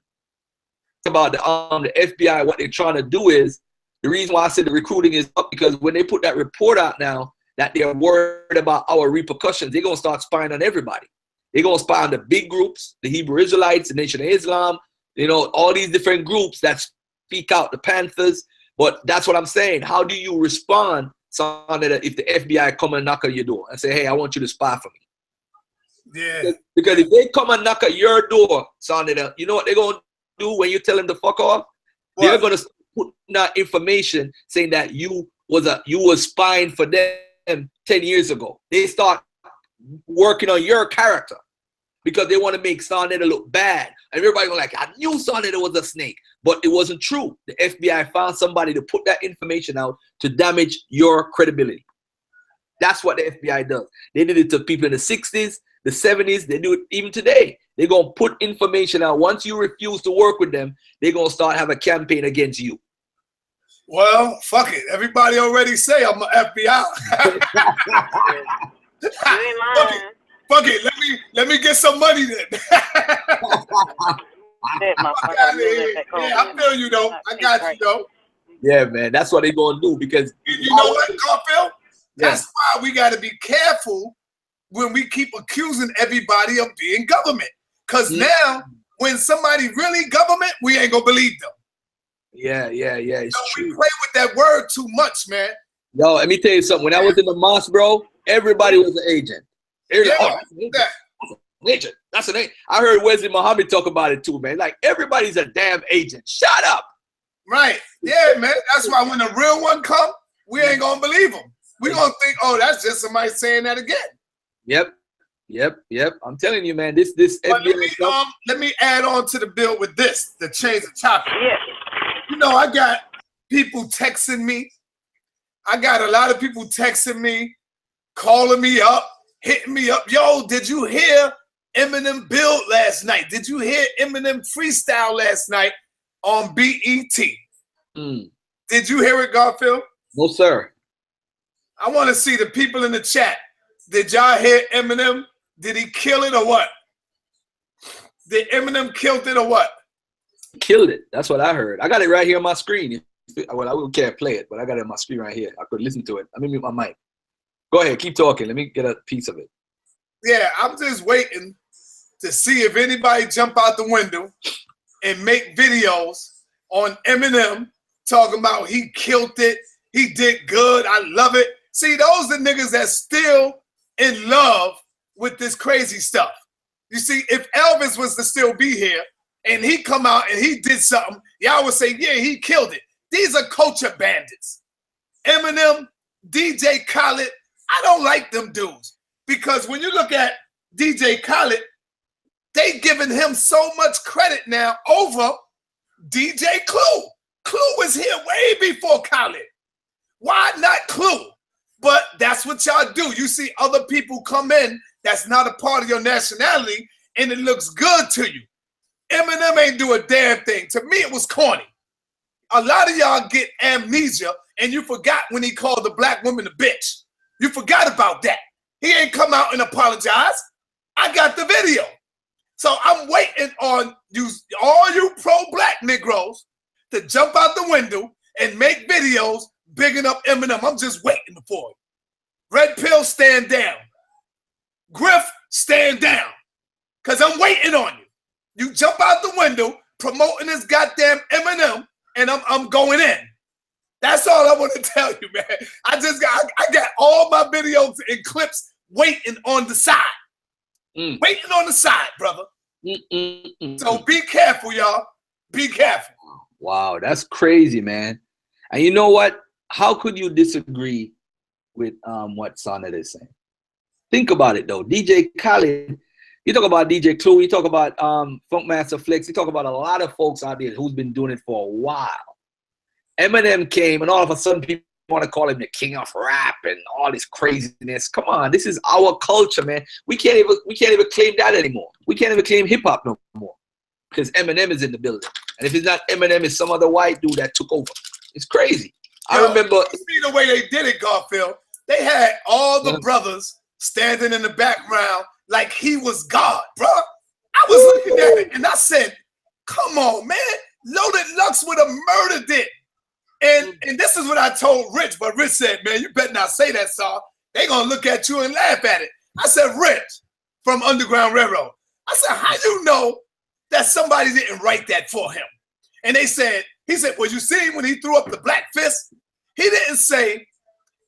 About the FBI, what they're trying to do is, the reason why I said the recruiting is up, because when they put that report out now that they're worried about our repercussions, they're going to start spying on everybody. They're going to spy on the big groups, the Hebrew Israelites, the Nation of Islam, you know, all these different groups that speak out, the Panthers. But that's what I'm saying. How do you respond if the FBI come and knock on your door and say, hey, I want you to spy for me? Yeah. Because if they come and knock at your door, Sonny, you know what they're going to do when you tell them to fuck off? What? They're going to put that information saying that you was spying for them 10 years ago. They start working on your character because they want to make Sonetta look bad. And everybody was like, I knew Sonetta was a snake, but it wasn't true. The FBI found somebody to put that information out to damage your credibility. That's what the FBI does. They did it to people in the 60s, the 70s. They do it even today. They're going to put information out. Once you refuse to work with them, they're going to start have a campaign against you. Well, fuck it. Everybody already say I'm an FBI. Fuck it. Let me get some money then. I feel you though. I got you though. Yeah, man. That's what they're going to do because you know what, Garfield? That's why we got to be careful when we keep accusing everybody of being government. Because now, when somebody really government, we ain't going to believe them. Yeah. It's true. We play with that word too much, man. Yo, let me tell you something. When I was in the mosque, bro, everybody was an agent. Agent. That's an agent. I heard Wesley Muhammad talk about it too, man. Like, everybody's a damn agent. Shut up. Right. Yeah, man. That's why when the real one come, we ain't going to believe them. We're going to think, oh, that's just somebody saying that again. Yep. I'm telling you, man, this FBI let me add on to the bill with this, to change the topic. Yeah. You know, I got people texting me. I got a lot of people texting me, calling me up, hitting me up. Yo, did you hear Eminem build last night? Did you hear Eminem freestyle last night on BET? Did you hear it, Garfield? No, sir. I want to see the people in the chat. Did y'all hear Eminem? Did he kill it or what? Did Eminem killed it or what? Killed it. That's what I heard. I got it right here on my screen. Well, I can't play it, but I got it on my screen right here. I could listen to it. Let me mute my mic. Go ahead. Keep talking. Let me get a piece of it. Yeah, I'm just waiting to see if anybody jump out the window and make videos on Eminem talking about he killed it. He did good. I love it. See, those are niggas that's still in love with this crazy stuff. You see, if Elvis was to still be here and he come out and he did something, y'all would say, yeah, he killed it. These are culture bandits. Eminem, DJ Khaled, I don't like them dudes because when you look at DJ Khaled, they giving him so much credit now over DJ Clue. Clue was here way before Khaled. Why not Clue? But that's what y'all do. You see other people come in that's not a part of your nationality, and it looks good to you. Eminem ain't do a damn thing. To me, it was corny. A lot of y'all get amnesia, and you forgot when he called the black woman a bitch. You forgot about that. He ain't come out and apologize. I got the video. So I'm waiting on you, all you pro-black Negroes, to jump out the window and make videos bigging up Eminem. I'm just waiting for it. Red Pill, stand down. Griff, stand down. Because I'm waiting on you. You jump out the window promoting this goddamn Eminem, and I'm going in. That's all I want to tell you, man. I got all my videos and clips waiting on the side. Waiting on the side, brother. So be careful, y'all. Be careful. Wow, that's crazy, man. And you know what? How could you disagree with what Sonnet is saying? Think about it, though. DJ Khaled, you talk about DJ Clue, you talk about Funkmaster Flex, you talk about a lot of folks out there who's been doing it for a while. Eminem came, and all of a sudden people want to call him the king of rap and all this craziness. Come on, this is our culture, man. We can't even claim that anymore. We can't even claim hip hop no more because Eminem is in the building. And if it's not Eminem, it's some other white dude that took over. It's crazy. I remember. You see the way they did it, Garfield. They had all the brothers standing in the background like he was God, bro. I was looking at it and I said, "Come on, man! Loaded Lux would have murdered it." And this is what I told Rich, but Rich said, "Man, you better not say that, Saw. They gonna look at you and laugh at it." I said, "Rich from Underground Railroad." I said, "How you know that somebody didn't write that for him?" And he said, "Well, you see when he threw up the black fist, he didn't say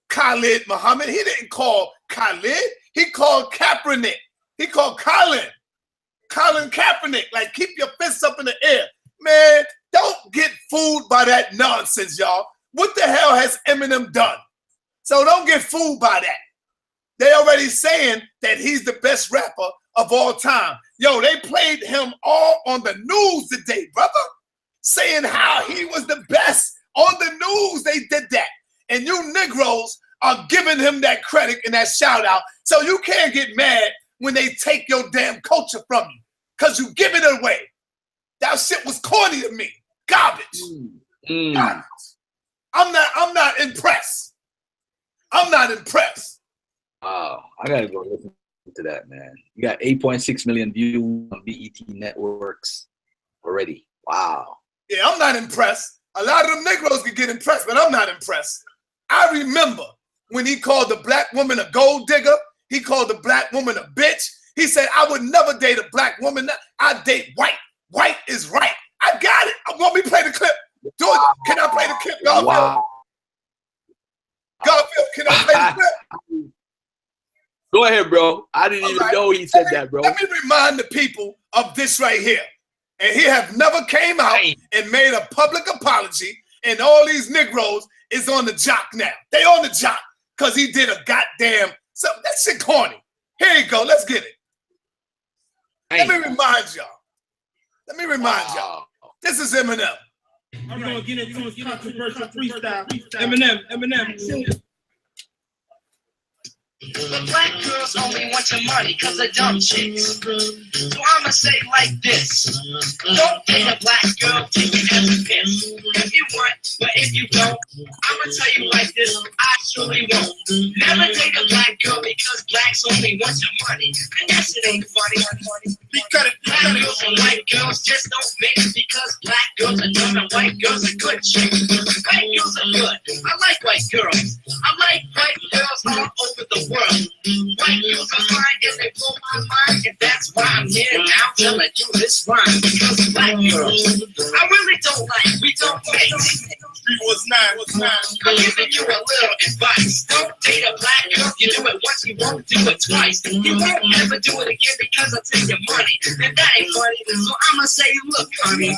Khalid Muhammad. He didn't call Khalid. He called Kaepernick. He called Colin Kaepernick. Like, keep your fists up in the air, man." Don't get fooled by that nonsense, y'all. What the hell has Eminem done? So don't get fooled by that. They already saying that he's the best rapper of all time. Yo, they played him all on the news today, brother, saying how he was the best on the news. They did that. And you Negroes are giving him that credit and that shout out. So you can't get mad when they take your damn culture from you because you give it away. That shit was corny to me. Garbage. Garbage. I'm not impressed. I'm not impressed. Wow, I gotta go listen to that, man. You got 8.6 million views on BET networks already. Wow. Yeah, I'm not impressed. A lot of them Negroes could get impressed, but I'm not impressed. I remember when he called the black woman a gold digger. He called the black woman a bitch. He said, "I would never date a black woman. I date white. White is right." I got it. Want me to play the clip? Do it. Can I play the clip, Garfield? Wow. Garfield, can I play the clip? Go ahead, bro. I didn't even know he said that, bro. Let me remind the people of this right here. And he have never came out and made a public apology. And all these Negroes is on the jock now. They on the jock because he did a goddamn something. That shit corny. Here you go. Let's get it. Let me remind y'all. Y'all. This is Eminem. I'm gonna get into a controversial freestyle. Eminem. The black girls only want your money cause they're dumb chicks. So I'ma say it like this. Don't date a black girl, take it as a piss. If you want, but if you don't, I'ma tell you like this, I surely won't. Never date a black girl because blacks only want your money. And that shit ain't funny. Because black girls and white girls just don't mix because black girls are dumb and white girls are good chicks. White girls are good. I like white girls. I like white girls all over the world. White girls are fine and they blow my mind, and that's why I'm here now telling you this rhyme. Because black girls, I really don't like. We don't mix. I'm giving you a little advice. Don't date a black girl. You do it once, you won't do it twice. You won't ever do it again because I'll take your money. And that ain't funny. So I'ma say, look, honey.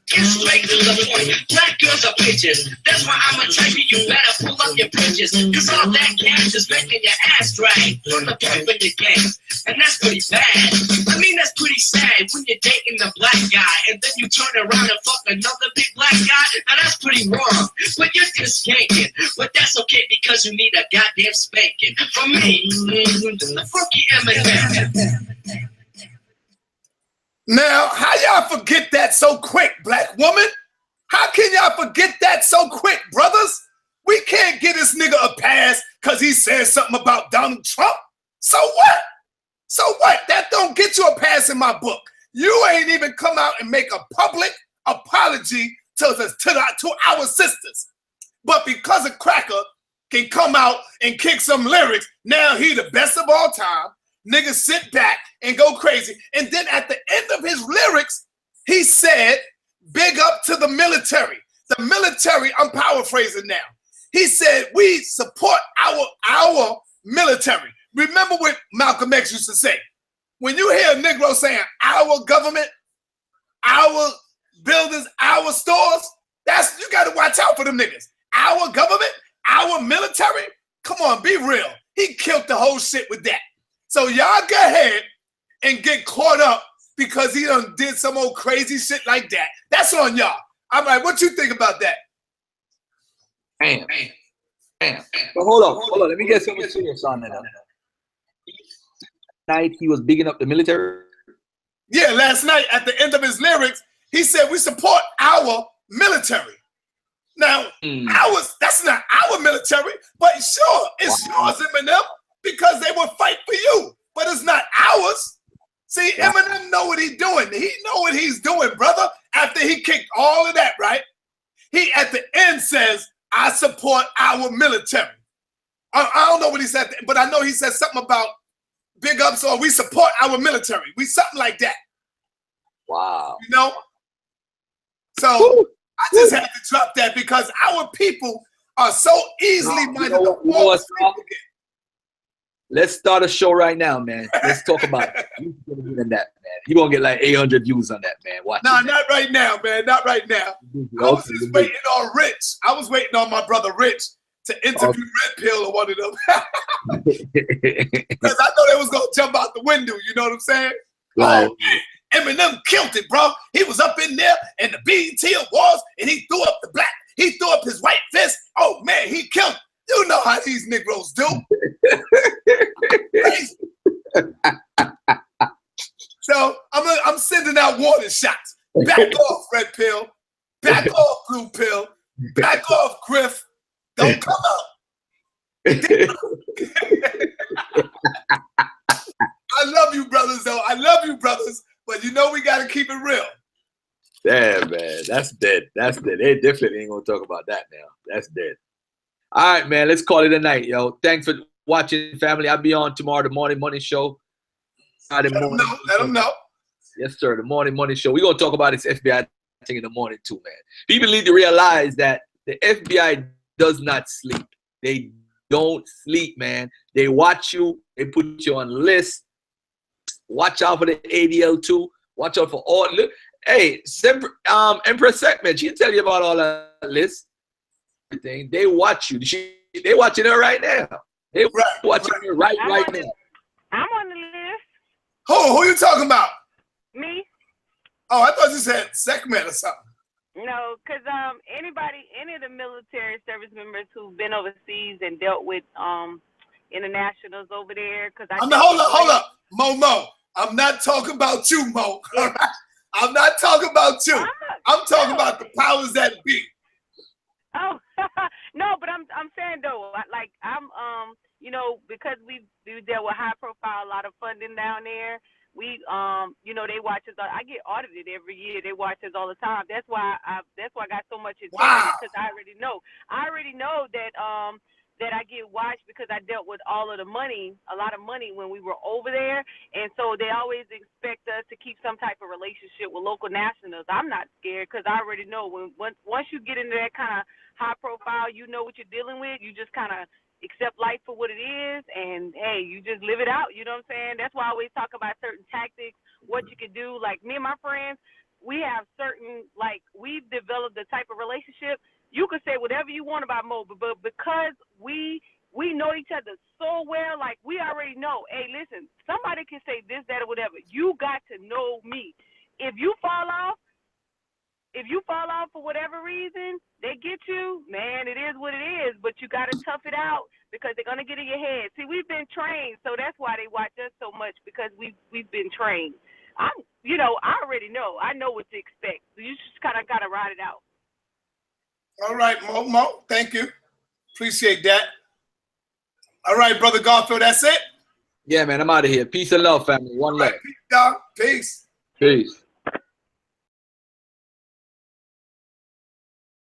Get straight to the point. Black girls are bitches. That's why I'ma tell you, you better pull up your britches. Cause all that cash is making your ass drag from the pump in the game. And that's pretty bad. I mean, that's pretty sad when you're dating a black guy and then you turn around and fuck another big black guy. Now that's pretty wrong. But you're just skanking. But that's okay because you need a goddamn spanking. From me, the funky Eminem. Now, how y'all forget that so quick, black woman? How can y'all forget that so quick, brothers? We can't get this nigga a pass because he said something about Donald Trump. So what? So what? That don't get you a pass in my book. You ain't even come out and make a public apology to our sisters. But because a cracker can come out and kick some lyrics, now he the best of all time. Niggas sit back and go crazy. And then at the end of his lyrics, he said, big up to the military. The military, I'm paraphrasing now. He said, we support our military. Remember what Malcolm X used to say. When you hear a Negro saying our government, our buildings, our stores, that's, you got to watch out for them niggas. Our government, our military, come on, be real. He killed the whole shit with that. So y'all go ahead and get caught up because he done did some old crazy shit like that. That's on y'all. I'm like, what you think about that? Damn. So hold on. Let me get something serious on that. Night he was bigging up the military. Yeah, last night at the end of his lyrics, he said we support our military. Now, that's not our military, but sure, it's yours, Eminem, because they will fight for you, but it's not ours. See, Eminem know what he's doing. He know what he's doing, brother. After he kicked all of that, right? He at the end says, I support our military. I don't know what he said, but I know he said something about big ups or we support our military. We something like that. Wow. You know? So I just had to drop that because our people are so easily minded. Let's start a show right now, man. Let's talk about it. That, man. You're going to get like 800 views on that, man. Watch no, not right now, man. Not right now. I was just waiting on Rich. I was waiting on my brother Rich to interview Red Pill or one of them. Because I know they was going to jump out the window. You know what I'm saying? Right. Oh, man. Eminem killed it, bro. He was up in there in the BET Awards and he threw up his white fist. Oh, man, he killed it. You know how these Negroes do. So I'm sending out warning shots. Back off, Red Pill. Back off, Blue Pill. Back off, Griff. Don't come out. I love you, brothers, though. I love you, brothers. But you know we got to keep it real. Damn, man. That's dead. That's dead. They definitely ain't going to talk about that now. That's dead. All right, man. Let's call it a night, yo. Thanks for watching, family. I'll be on tomorrow, the Morning Money Show. Let them know. Yes, sir. The Morning Money Show. We're going to talk about this FBI thing in the morning, too, man. People need to realize that the FBI does not sleep. They don't sleep, man. They watch you. They put you on lists. Watch out for the ADL too. Watch out for all. Hey, Empress Segment, she can tell you about all that list. Everything. They watch you. They watching her right now. They watching her right now. I'm on the list. Who you talking about? Me. Oh, I thought you said Segment or something. No, because any of the military service members who've been overseas and dealt with internationals over there. Hold up, Mo. I'm not talking about you, Mo. I'm not talking about you. I'm talking about the powers that be. Oh no, but I'm saying though, like I'm because we dealt with high profile, a lot of funding down there. We they watch us. I get audited every year. They watch us all the time. That's why I got so much attention because I already know that that I get watched because I dealt with a lot of money when we were over there. And so they always expect us to keep some type of relationship with local nationals. I'm not scared because I already know once you get into that kind of high profile, you know what you're dealing with. You just kind of accept life for what it is. And, hey, you just live it out. You know what I'm saying? That's why I always talk about certain tactics, what you can do. Like me and my friends, we have certain, like, we've developed the type of relationship. You could say whatever you want about Mo, but because we know each other so well, like, we already know, hey, listen, somebody can say this, that, or whatever. You got to know me. If you fall off for whatever reason, they get you, man, it is what it is, but you got to tough it out because they're going to get in your head. See, we've been trained, so that's why they watch us so much, because we've been trained. I already know. I know what to expect. So you just kind of got to ride it out. All right, Mo, thank you. Appreciate that. All right, Brother Garfield, that's it? Yeah, man, I'm out of here. Peace and love, family. One love. Peace, dog. Peace. Peace.